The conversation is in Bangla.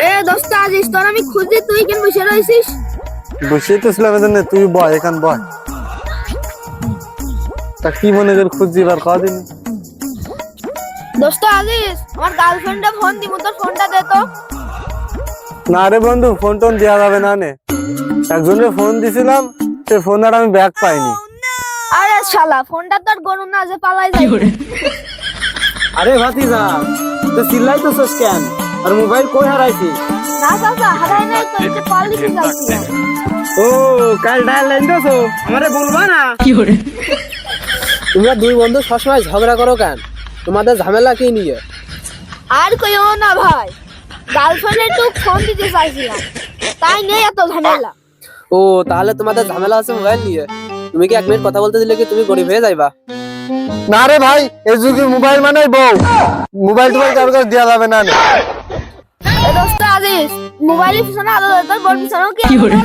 এ দোস্ত আজিস তোর আমি খুঁজি, তুই কেন বসে রইছিস? বসে তো ছিলাম এজন্য, তুই বয় এখান বয়। তা কি মনে করে খুঁজছি এবার কদিন? দোস্ত আজিস, আমার গার্লফ্রেন্ডে ফোন দিমু, তোর ফোনটা দে তো। না রে বন্ধু, ফোন টোন দেওয়া যাবে না নে। একজনের ফোন দিছিলাম, সে ফোন আর আমি ব্যাগ পাইনি। আরে শালা, ফোনটা তোর গরু না যে পালাই যাবে। আরে ভাতিজা, তো চিল্লাই তো সোস কেন? আর মোবাইল কই হারাইছি? না চাচা, হারাই নাই তো, এটা কল দিতে যাইছিলাম। ও কাল ডায়াল লাইন দছো, আমারে বলবা না? তোমরা দুই বন্ধু সবসময় ঝগড়া করো কেন? তোমাদের ঝামেলা কি নিয়ে? আর কইও না ভাই, গার্লফ্রেন্ডে তো ফোন দিতে চাইছিলাম, তাই নেই এত ঝামেলা। ও তাহলে তোমাদের ঝামেলা আছে মোবাইল নিয়ে। তুমি কি 1 মিনিট কথা বলতে দিলে কি তুমি গরিব হয়ে যাইবা? না রে ভাই, এই যুগে মোবাইল মানে বউ। মোবাইল টোবাইল কারো কাছে দেওয়া যাবে না নে। এ দোস্ত আজিস, মোবাইলের পিছনে আলো তোর বড় পিছনেও কি বলে?